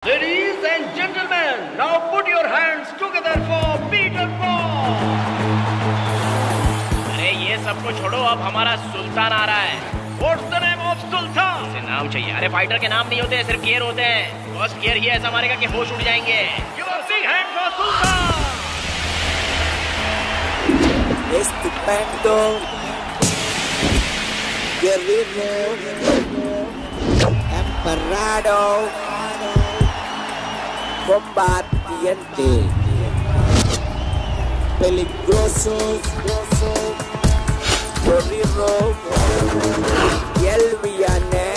Ladies and gentlemen, now put your hands together for Peter Paul. अरे ये सबको छोड़ो, अब हमारा सुल्तान आ रहा है। What's the name of Sultan? इसे नाम चाहिए। अरे फाइटर के नाम नहीं होते, सिर्फ गियर होते हैं। बस गियर ही ऐसा मारेगा कि होश उड़ जाएंगे। Give a big hand for Sultan. Estupendo, guerrero, emperado, combatiente, peligroso, guerrero, y el villano,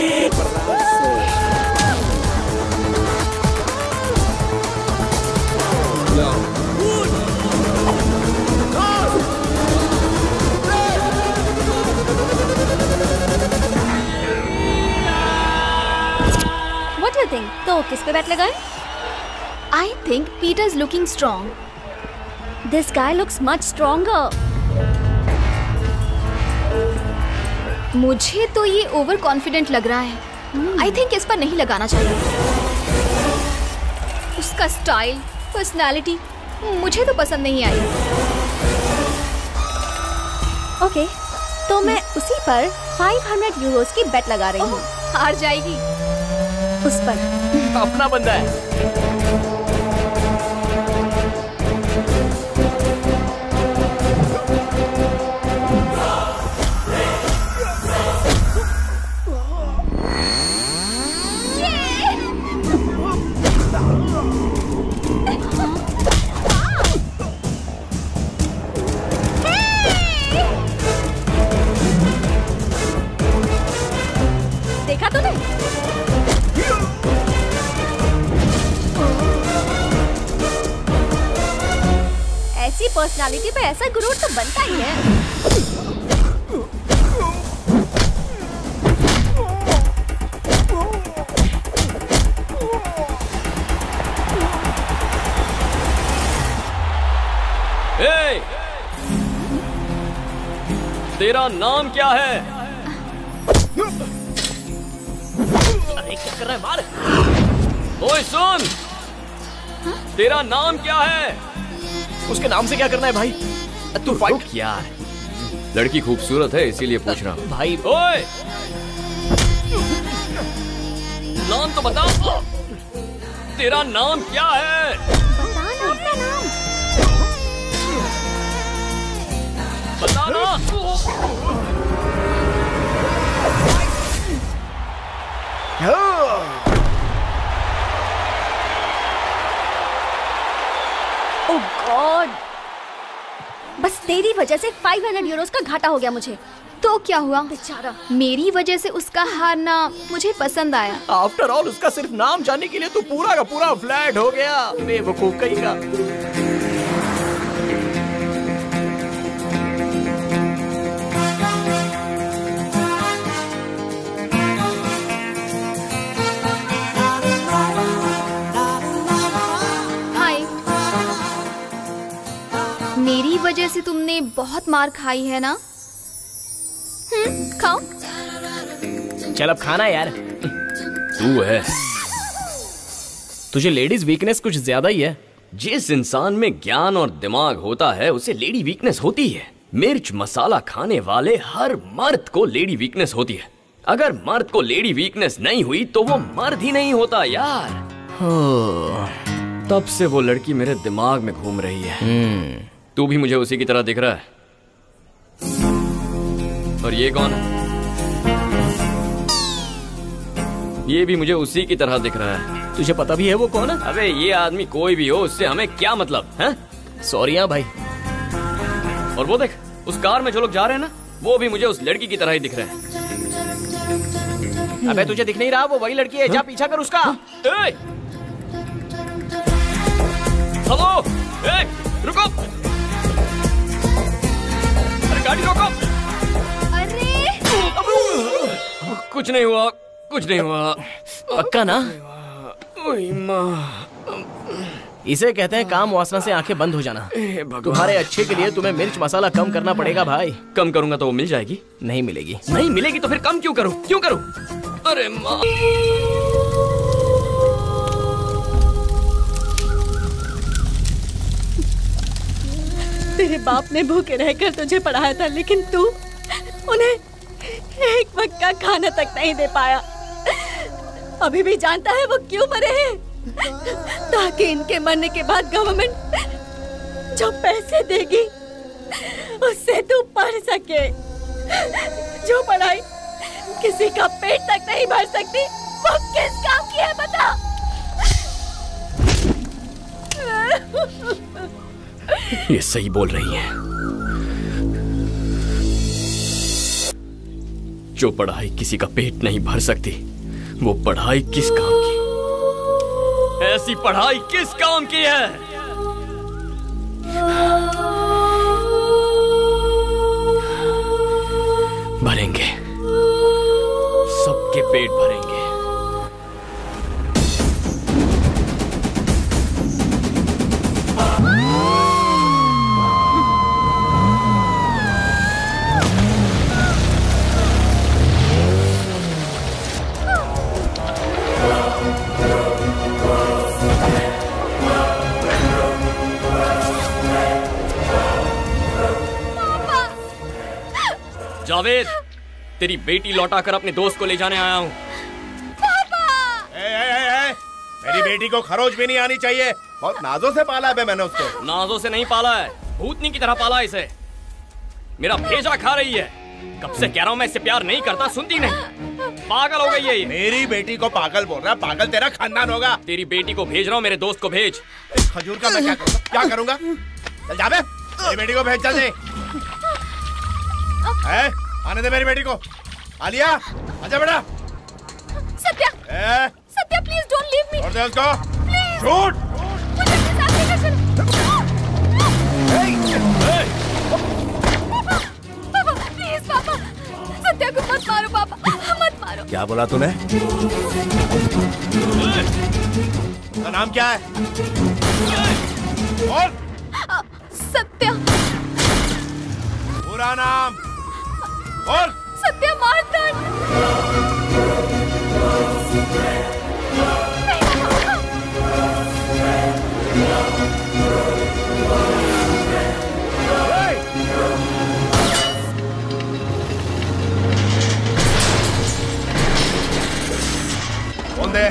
prepararse. What do you think? तो किस पे बैट लगाए? I think Peter's looking strong. This guy looks much stronger. मुझे तो ये over confident लग रहा है। I think इस पर नहीं लगाना चाहिए। उसका स्टाइल, पर्सनालिटी मुझे तो पसंद नहीं आई। ओके, तो मैं उसी पर 500 यूरोस की बेट लगा रही हूँ। हार जाएगी उस पर। अपना बंदा है। देखा तूने? ऐसी पर्सनालिटी पे ऐसा गुरूर तो बनता ही है। Hey! तेरा नाम क्या है? अरे क्या कर रहा है? मार। ओए सुन, तेरा नाम क्या है? उसके नाम से क्या करना है भाई? तू फाइट यार, लड़की खूबसूरत है इसीलिए पूछ रहा हूँ। भाई। ओए, नाम तो बता। तेरा नाम क्या है? बता ना अपना नाम। बता ना। ओह गॉड, बस तेरी वजह से 500 यूरोस का घाटा हो गया मुझे। तो क्या हुआ बेचारा, मेरी वजह से उसका हारना मुझे पसंद आया। आफ्टर ऑल उसका सिर्फ नाम जानने के लिए तू पूरा का पूरा फ्लैट हो गया। बेवकूफ कहीं का। मेरी वजह से तुमने बहुत मार खाई है ना? खाओ। चल अब खाना यार। तू है। तुझे लेडीज वीकनेस कुछ ज्यादा ही है। जिस इंसान में ज्ञान और दिमाग होता है उसे लेडी वीकनेस होती है। मिर्च मसाला खाने वाले हर मर्द को लेडी वीकनेस होती है। अगर मर्द को लेडी वीकनेस नहीं हुई तो वो मर्द ही नहीं होता यार। तब से वो लड़की मेरे दिमाग में घूम रही है। तू भी मुझे उसी की तरह दिख रहा है। और ये कौन है? ये भी मुझे उसी की तरह दिख रहा है। तुझे पता भी है वो कौन है? अबे ये आदमी कोई भी हो, उससे हमें क्या मतलब है? सॉरी हाँ भाई। और वो देख, उस कार में जो लोग जा रहे हैं ना, वो भी मुझे उस लड़की की तरह ही दिख रहे हैं। अबे तुझे दिख नहीं रहा? वो वही लड़की है। जा पीछा कर उसका। हेलो, रुको। अरे गाड़ी रोको। अरे कुछ नहीं हुआ, कुछ नहीं हुआ। पक्का ना? ओए माँ। इसे कहते हैं काम वासना से आंखें बंद हो जाना। तुम्हारे अच्छे के लिए तुम्हें मिर्च मसाला कम करना पड़ेगा भाई। कम करूंगा तो वो मिल जाएगी? नहीं मिलेगी। नहीं मिलेगी तो फिर कम क्यों करूं? क्यों करूं? अरे माँ। तेरे बाप ने भूखे रहकर तुझे पढ़ाया था, लेकिन तू उन्हें एक वक्त का खाना तक नहीं दे पाया। अभी भी जानता है वो क्यों मरे हैं? ताकि इनके मरने के बाद गवर्नमेंट जो पैसे देगी उससे तू पढ़ सके। जो पढ़ाई किसी का पेट तक नहीं भर सकती, वो किस काम की है बता? ये सही बोल रही है। जो पढ़ाई किसी का पेट नहीं भर सकती, वो पढ़ाई किस काम की? ऐसी पढ़ाई किस काम की है? भरेंगे, सबके पेट भरेंगे। जावेद, तेरी बेटी लौटाकर अपने दोस्त को ले जाने आया हूँ। मेरी बेटी को खरोच भी नहीं आनी चाहिए। बहुत नाजों से पाला है मैंने उसको। नाजों से नहीं पाला है, भूतनी की तरह पाला है इसे। मेरा भेजा खा रही है। कब से कह रहा हूँ मैं इससे प्यार नहीं करता, सुनती नहीं। पागल हो गई है ये। मेरी बेटी को पागल बोल रहा है? पागल तेरा खानदान होगा। तेरी बेटी को भेज रहा हूँ, मेरे दोस्त को भेज। खजूर का मैं क्या करूँगा? चल जा बे, मेरी बेटी को भेज। चल आने दे मेरी बेटी को। आलिया, आजा बेटा। Satya, Satya please don't leave me. छोड़ दे उसको। Please shoot. मुझे अपने साथ लेकर चलो। पापा प्लीज, पापा सत्या को मत मारो, पापा मत मारो। क्या बोला तूने? उसका नाम क्या है? बोल। सत्या। पूरा नाम बोल। सत्या मार्तंड। कौन दे?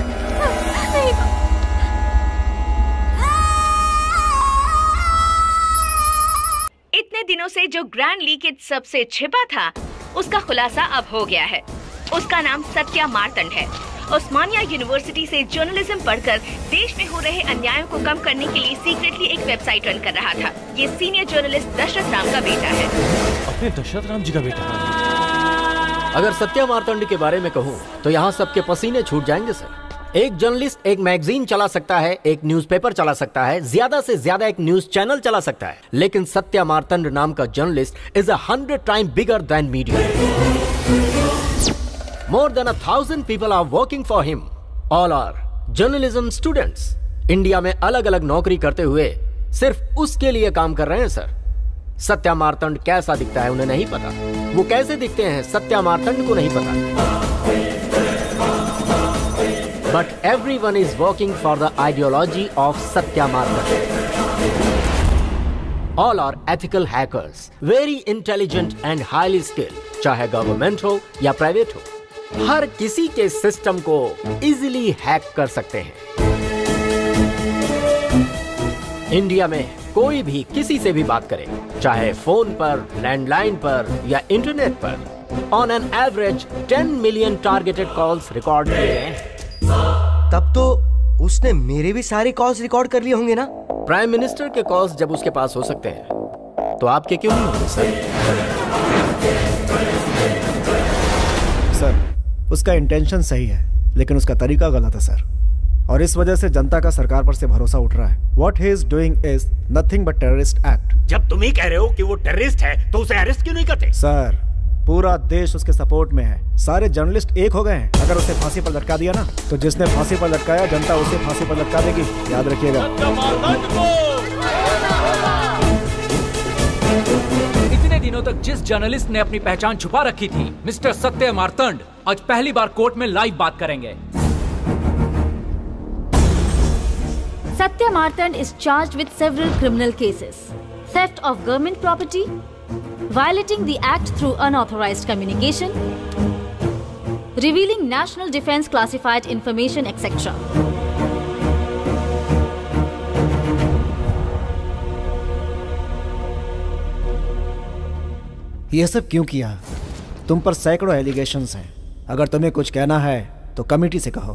इतने दिनों से जो ग्रैंड लीकेज सबसे छिपा था, उसका खुलासा अब हो गया है। उसका नाम सत्या मार्तंड है। उस्मानिया यूनिवर्सिटी से जर्नलिज्म पढ़कर देश में हो रहे अन्यायों को कम करने के लिए सीक्रेटली एक वेबसाइट रन कर रहा था। ये सीनियर जर्नलिस्ट दशरथ राम का बेटा है। अपने दशरथ राम जी का बेटा? अगर सत्या मार्तंड के बारे में कहूँ तो यहाँ सबके पसीने छूट जाएंगे सर। एक जर्नलिस्ट एक मैगजीन चला सकता है, एक न्यूज़पेपर चला सकता है, ज्यादा से ज्यादा एक न्यूज चैनल चला सकता है, लेकिन सत्या मार्तंड नाम का journalist is 100 time bigger than media. More than 1,000 people are working for him. All are journalism students. India में अलग अलग नौकरी करते हुए सिर्फ उसके लिए काम कर रहे हैं सर। सत्या मार्तंड कैसा दिखता है उन्हें नहीं पता। वो कैसे दिखते हैं सत्या मार्तंड को नहीं पता। But everyone is working for the ideology of Satya Martand. All are ethical hackers, very intelligent and highly skilled. चाहे गवर्नमेंट हो या प्राइवेट हो, हर किसी के सिस्टम को इजीली हैक कर सकते हैं। इंडिया में कोई भी किसी से भी बात करे, चाहे फोन पर, लैंडलाइन पर या इंटरनेट पर, on an average 10 million targeted calls record किए गए। तब तो उसने मेरे भी सारे कॉल्स रिकॉर्ड कर लिए होंगे ना? प्राइम मिनिस्टर के कॉल्स जब उसके पास हो सकते हैं तो आपके क्यों नहीं होंगे सर? सर, उसका इंटेंशन सही है, लेकिन उसका तरीका गलत है सर, और इस वजह से जनता का सरकार पर से भरोसा उठ रहा है। What he is doing is nothing but terrorist act। जब तुम ही कह रहे हो कि वो टेररिस्ट है, तो उसे अरेस्ट क्यों नहीं करते? सर, पूरा देश उसके सपोर्ट में है। सारे जर्नलिस्ट एक हो गए हैं। अगर उसे फांसी पर लटका दिया ना, तो जिसने फांसी पर लटकाया जनता उसे फांसी पर लटका देगी, याद रखिएगा। दिनों तक जिस जर्नलिस्ट ने अपनी पहचान छुपा रखी थी, मिस्टर सत्य मार्तंड, आज पहली बार कोर्ट में लाइव बात करेंगे। Satya Martand is charged with several criminal cases: theft of government property, violating the act through unauthorized communication, revealing national defense classified information, etc. ये सब क्यों किया? तुम पर सैकड़ों एलिगेशंस हैं। अगर तुम्हें कुछ कहना है तो कमेटी से कहो।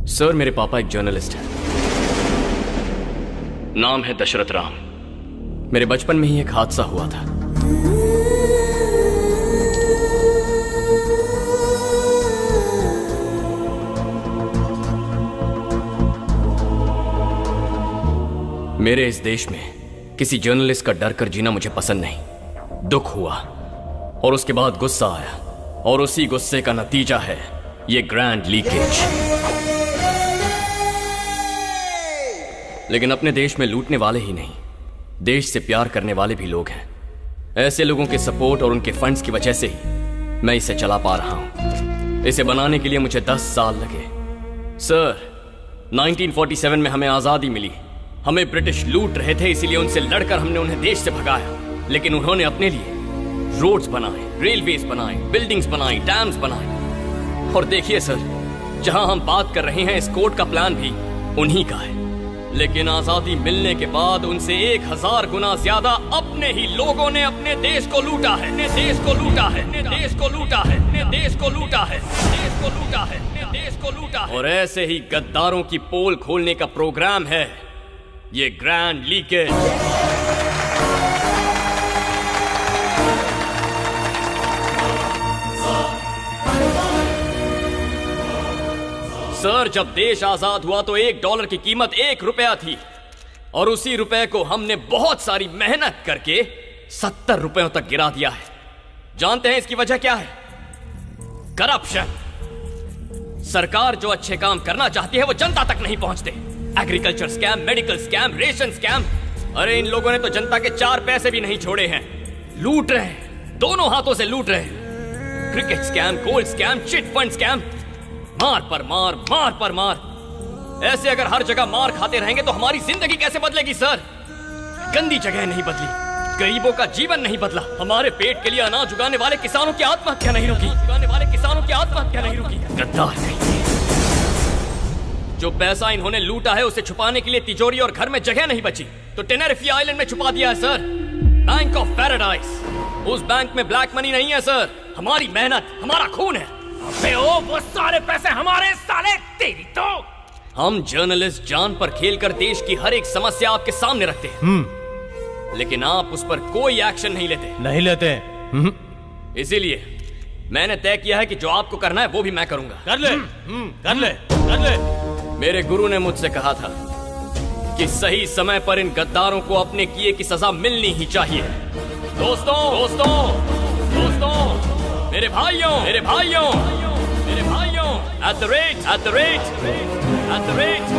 सर, मेरे पापा एक जर्नलिस्ट हैं। नाम है दशरथ राम। मेरे बचपन में ही एक हादसा हुआ था। मेरे इस देश में किसी जर्नलिस्ट का डर कर जीना मुझे पसंद नहीं। दुख हुआ और उसके बाद गुस्सा आया, और उसी गुस्से का नतीजा है ये ग्रैंड लीकेज। लेकिन अपने देश में लूटने वाले ही नहीं, देश से प्यार करने वाले भी लोग हैं। ऐसे लोगों के सपोर्ट और उनके फंड्स की वजह से ही मैं इसे चला पा रहा हूं। इसे बनाने के लिए मुझे 10 साल लगे। सर, 1947 में हमें आजादी मिली। हमें ब्रिटिश लूट रहे थे, इसीलिए उनसे लड़कर हमने उन्हें देश से भगाया। लेकिन उन्होंने अपने लिए रोड्स बनाए, रेलवेज बनाए, बिल्डिंग्स बनाई, डैम्स बनाए। और देखिए सर, जहां हम बात कर रहे हैं, इस कोर्ट का प्लान भी उन्हीं का है। लेकिन आजादी मिलने के बाद उनसे 1000 गुना ज्यादा अपने ही लोगों ने अपने देश को लूटा है। अपने देश को लूटा है, अपने देश को लूटा है, अपने देश को लूटा है, देश को लूटा है, अपने देश को लूटा है। और ऐसे ही गद्दारों की पोल खोलने का प्रोग्राम है ये ग्रैंड लीकेज। सर, जब देश आजाद हुआ तो $1 की कीमत $1 थी, और उसी रुपए को हमने बहुत सारी मेहनत करके 70 रुपयों तक गिरा दिया है। जानते हैं इसकी वजह क्या है? करप्शन। सरकार जो अच्छे काम करना चाहती है वो जनता तक नहीं पहुंचते। Agriculture scam, medical scam, ration scam. अरे इन लोगों ने तो जनता के 4 पैसे भी नहीं छोड़े हैं। लूट रहे हैं, दोनों हाथों से लूट रहे हैं। Cricket scam, gold scam, chit fund scam. मार पर मार, मार पर मार। ऐसे अगर हर जगह मार खाते रहेंगे तो हमारी जिंदगी कैसे बदलेगी सर? गंदी जगह नहीं बदली, गरीबों का जीवन नहीं बदला, हमारे पेट के लिए अनाज उगाने वाले किसानों की आत्महत्या नहीं रुकी, उगाने वाले किसानों की आत्महत्या नहीं रुकी। गद्दार नहीं। जो पैसा इन्होंने लूटा है उसे छुपाने के लिए तिजोरी और घर में जगह नहीं बची, तो टेनेरिफे आइलैंड में छुपा दिया है सर। Bank of paradise. उस बैंक में ब्लैक मनी नहीं है सर, हमारी मेहनत, हमारा खून है। अबे ओ, वो सारे पैसे हमारे, साले तेरी तो। हम जर्नलिस्ट जान पर खेलकर देश की हर एक समस्या आपके सामने रखते हैं, लेकिन आप उस पर कोई एक्शन नहीं लेते। इसीलिए मैंने तय किया है कि जो आपको करना है वो भी मैं करूंगा। कर ले, कर ले, कर ले। मेरे गुरु ने मुझसे कहा था कि सही समय पर इन गद्दारों को अपने किए की सजा मिलनी ही चाहिए। दोस्तों, दोस्तों, दोस्तों, मेरे भाइयों, मेरे भाइयों, मेरे भाइयों, at the rate, at the rate, at the rate।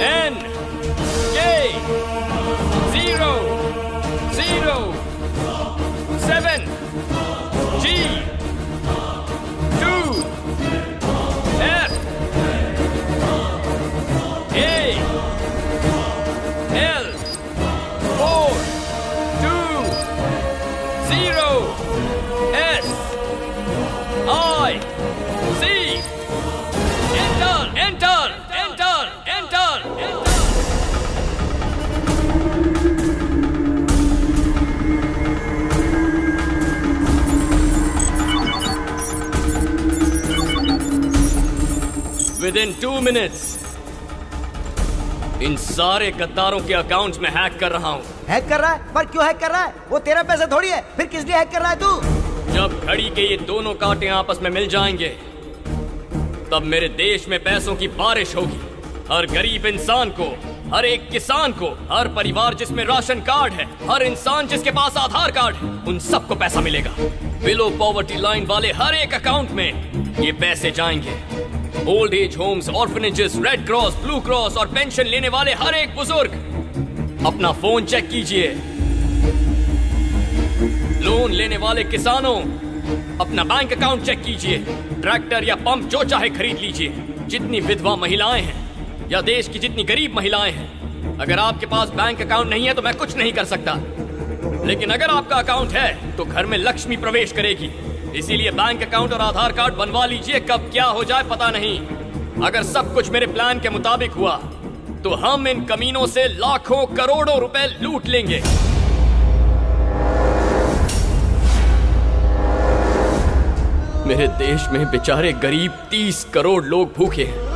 N K 0 0 7 G 2 F A L 4 2 0 S I C Enter, enter, enter, enter, enter। Within 2 minutes, इन सारे गद्दारों के अकाउंट्स में हैक कर रहा हूँ। हैक कर रहा है? पर क्यों हैक कर रहा है? वो तेरा पैसा थोड़ी है, फिर किस लिए हैक कर रहा है तू? जब घड़ी के ये दोनों कांटे आपस में मिल जाएंगे, तब मेरे देश में पैसों की बारिश होगी। हर गरीब इंसान को, हर एक किसान को, हर परिवार जिसमें राशन कार्ड है, हर इंसान जिसके पास आधार कार्ड है, उन सबको पैसा मिलेगा। बिलो पॉवर्टी लाइन वाले हर एक अकाउंट में ये पैसे जाएंगे। Old age homes, orphanages, red cross, blue cross और पेंशन लेने वाले हर एक बुजुर्ग, अपना फोन चेक कीजिए। लोन लेने वाले किसानों, अपना बैंक अकाउंट चेक कीजिए। ट्रैक्टर या पंप जो चाहे खरीद लीजिए। जितनी विधवा महिलाएं हैं या देश की जितनी गरीब महिलाएं हैं, अगर आपके पास बैंक अकाउंट नहीं है तो मैं कुछ नहीं कर सकता, लेकिन अगर आपका अकाउंट है तो घर में लक्ष्मी प्रवेश करेगी। इसीलिए बैंक अकाउंट और आधार कार्ड बनवा लीजिए, कब क्या हो जाए पता नहीं। अगर सब कुछ मेरे प्लान के मुताबिक हुआ तो हम इन कमीनों से लाखों करोड़ों रुपए लूट लेंगे। मेरे देश में बेचारे गरीब 30 करोड़ लोग भूखे हैं।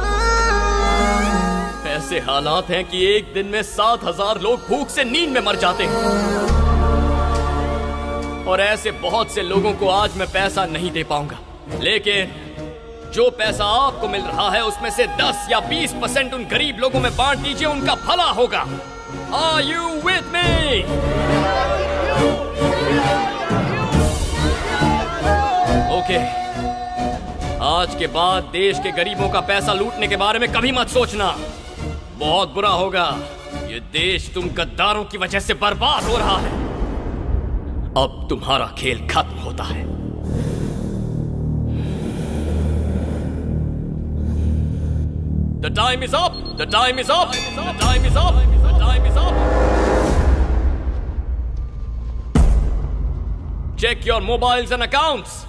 ऐसे हालात हैं कि एक दिन में 7,000 लोग भूख से नींद में मर जाते हैं। और ऐसे बहुत से लोगों को आज मैं पैसा नहीं दे पाऊंगा, लेकिन जो पैसा आपको मिल रहा है उसमें से 10 या 20% उन गरीब लोगों में बांट दीजिए, उनका भला होगा। Are you with me? Okay, आज के बाद देश के गरीबों का पैसा लूटने के बारे में कभी मत सोचना, बहुत बुरा होगा। ये देश तुम गद्दारों की वजह से बर्बाद हो रहा है। अब तुम्हारा खेल खत्म होता है। The time is up. The time is up. The time is up. The time is up. Check your mobiles and accounts.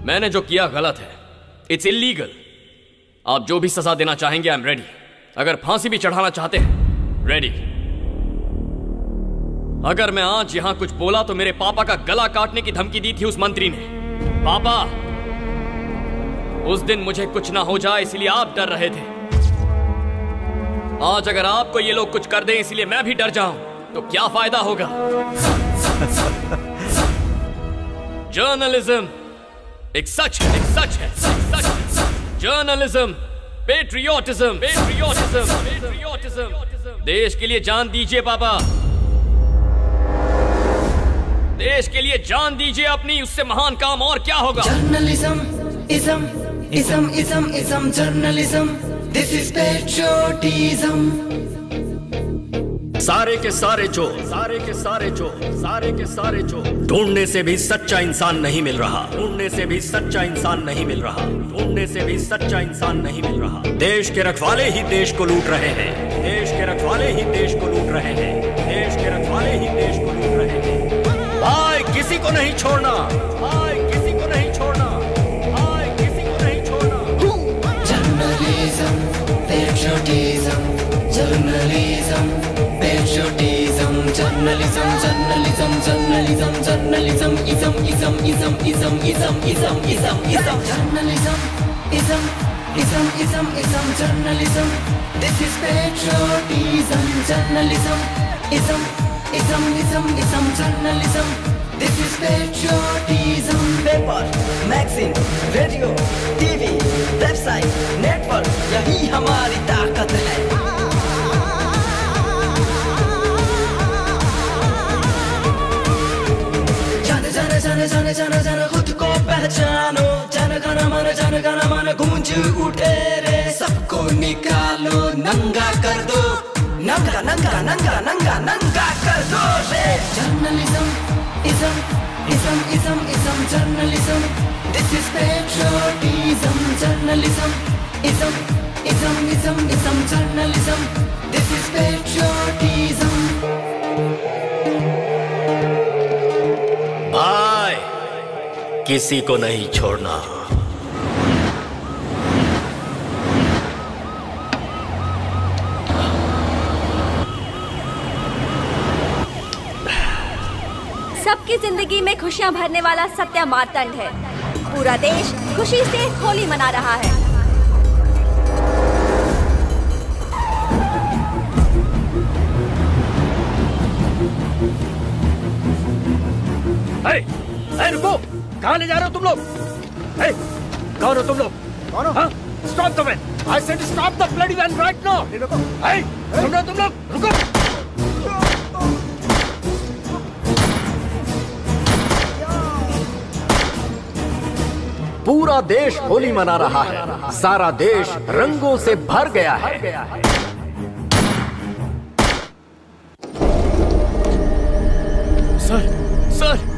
मैंने जो किया गलत है, इट्स इलीगल। आप जो भी सजा देना चाहेंगे, आई एम रेडी। अगर फांसी भी चढ़ाना चाहते हैं, रेडी। अगर मैं आज यहां कुछ बोला तो मेरे पापा का गला काटने की धमकी दी थी उस मंत्री ने। पापा, उस दिन मुझे कुछ ना हो जाए इसलिए आप डर रहे थे। आज अगर आपको ये लोग कुछ कर दें इसलिए मैं भी डर जाऊं तो क्या फायदा होगा? जर्नलिज्म एक सच है, एक सच है, सच है। Journalism, patriotism, patriotism, patriotism. देश के लिए जान दीजिए पापा, देश के लिए जान दीजिए अपनी, उससे महान काम और क्या होगा? Journalism, ism, ism, ism, ism, journalism, this is patriotism. सारे के सारे चोर, सारे के सारे चोर, सारे के सारे चोर। ढूंढने से भी सच्चा इंसान नहीं मिल रहा, ढूंढने से भी सच्चा इंसान नहीं मिल रहा, ढूंढने से भी सच्चा इंसान नहीं मिल रहा। देश के रखवाले ही देश को लूट रहे हैं, देश के रखवाले ही देश को लूट रहे हैं, देश के रखवाले ही देश को लूट रहे हैं। भाई किसी को नहीं छोड़ना, भाई किसी को नहीं छोड़ना, भाई किसी को नहीं छोड़ना। Journalism, patriotism, journalism, patriotism, journalism, journalism, journalism, journalism, ism, ism, ism, ism, ism, ism, ism, ism, journalism, ism, ism, ism, ism, journalism. This is patriotism, journalism, ism, ism, ism, ism, journalism. This is patriotism. Paper, magazine, radio, TV, website, network, यही हमारी ताकत है। जाने जाने जाने जाने खुद को पहचानो, जन गण मन गूंज उठे रे, सबको निकालो, नंगा कर दो, नंगा नंगा नंगा नंगा नंगा कर दो रे। Journalism ism ism ism ism journalism, this is patriotism. Journalism ism ism ism ism journalism, this is patriotism. भाई किसी को नहीं छोड़ना। सबकी जिंदगी में खुशियां भरने वाला सत्या मार्तंड है। पूरा देश खुशी से होली मना रहा है। रुको, कहाँ ले जा रहे हो तुम लोग? कौन हो तुम लोग? कौन हो? Stop the van! I said stop the bloody van right now! रुको! सुन रहे हो तुम लोग? रुको! पूरा देश होली मना रहा है। सारा देश रंगों से भर गया है। सर, सर,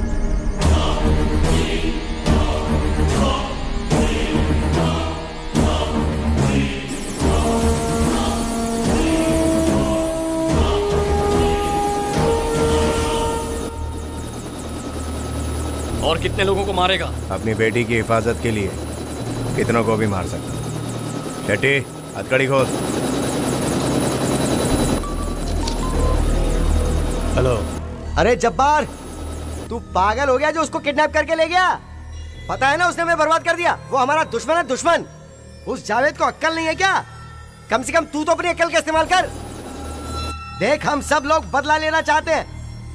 और कितने लोगों को मारेगा? अपनी बेटी की हिफाजत के लिए कितनों को भी मार सकता। शेट्टी, हथकड़ी खोल। हेलो। अरे जब्बार, तू पागल हो गया जो उसको किडनैप करके ले गया? पता है ना उसने हमें बर्बाद कर दिया। वो हमारा दुश्मन है, दुश्मन। उस जावेद को अक्ल नहीं है क्या? कम से कम तू तो अपनी अक्ल का इस्तेमाल कर। देख, हम सब लोग बदला लेना चाहते हैं।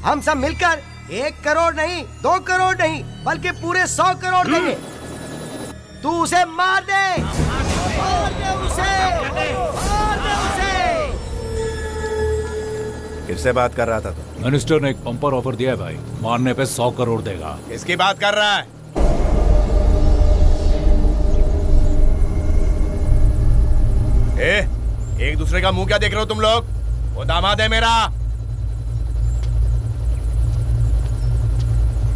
हम सब मिलकर 1 करोड़ नहीं, 2 करोड़ नहीं, बल्कि पूरे 100 करोड़ देंगे। तू उसे मार दे, मार दे उसे, मार दे उसे। किससे बात कर रहा था तू? मिनिस्टर ने एक पंपर ऑफर दिया है भाई, मारने पे 100 करोड़ देगा। किसकी बात कर रहा है? एक दूसरे का मुंह क्या देख रहे हो तुम लोग? वो दामाद है मेरा।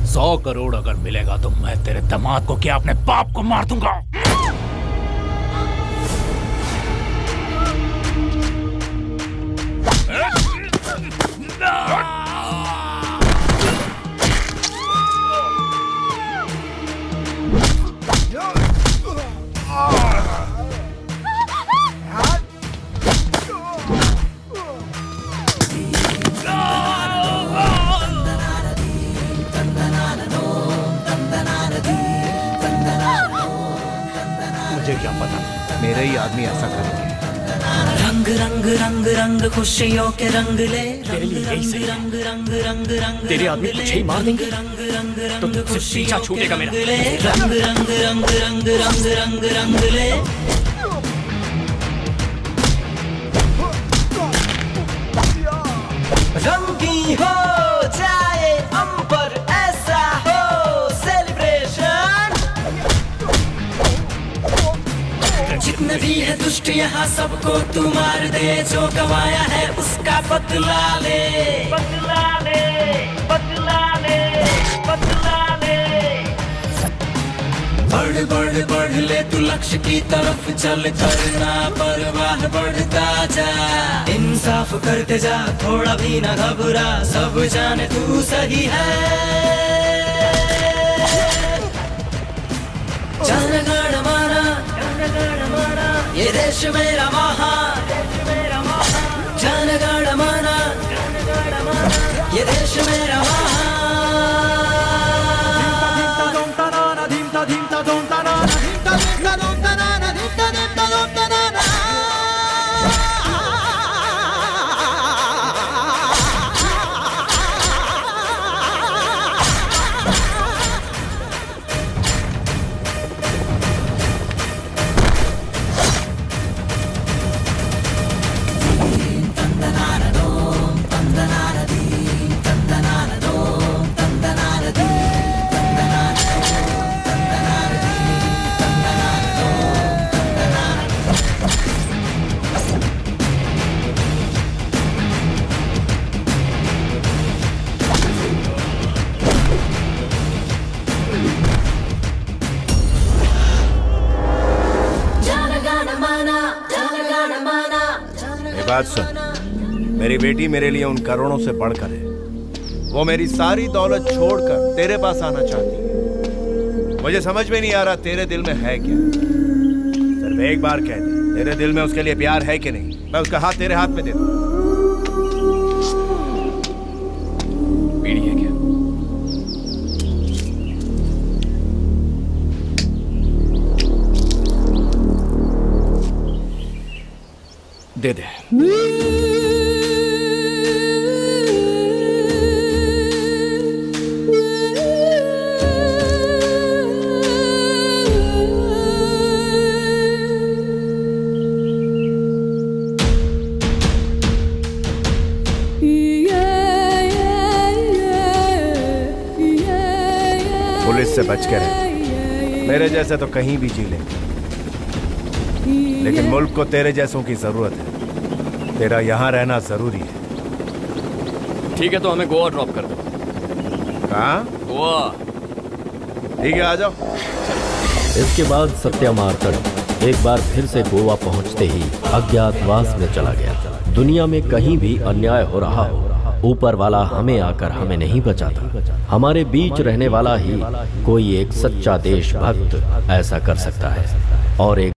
100 करोड़ अगर मिलेगा तो मैं तेरे दामाद को क्या अपने बाप को मार दूंगा। मुझे क्या पता, मेरे ही आदमी ऐसा करेंगे। रंग रंग रंग रंग खुशियों के रंग ले, तेरे लिए यही सही है। रंग रंग रंग रंग तेरे आदमी तुझे ही मार देंगे तो तुझसे पीछा छूटेगा मेरा। रंग रंग रंग रंग रंग रंग रंग ले। रंगी हो जाए अंबर, ऐसा हो सेलिब्रेशन। जितने भी है दुष्ट यहाँ सबको तू मार दे, जो गवाया है उसका बदला ले, बदला ले, बदला ले, बदला ले। बढ़ बढ़ बढ़ ले तू लक्ष्य की तरफ चल, करना परवाह बढ़ता जा। इंसाफ करते जा, थोड़ा भी ना घबरा, सब जाने तू सही है। जनगण माना, ये देश मेरा महान। जनगण माना, ये देश मेरा महान। बात सुन, मेरी बेटी मेरे लिए उन करोड़ों से बढ़कर है। वो मेरी सारी दौलत छोड़कर तेरे पास आना चाहती है। मुझे समझ में नहीं आ रहा तेरे दिल में है क्या। सिर्फ एक बार कह दे, तेरे दिल में उसके लिए प्यार है कि नहीं? मैं उसका हाथ तेरे हाथ में दे दूं। बीड़ी है क्या? दे दे। पुलिस से बच के रहे। मेरे जैसे तो कहीं भी जी लेंगे, लेकिन मुल्क को तेरे जैसों की जरूरत है। तेरा यहाँ रहना जरूरी है। ठीक है, तो हमें गोवा ड्रॉप कर दो। कहाँ? गोवा। ठीक है, आ जाओ। इसके बाद सत्या मार्तंड एक बार फिर से गोवा पहुंचते ही अज्ञातवास में चला गया। दुनिया में कहीं भी अन्याय हो रहा हो, ऊपर वाला हमें आकर हमें नहीं बचाता। हमारे बीच रहने वाला ही कोई एक सच्चा देशभक्त ऐसा कर सकता है। और एक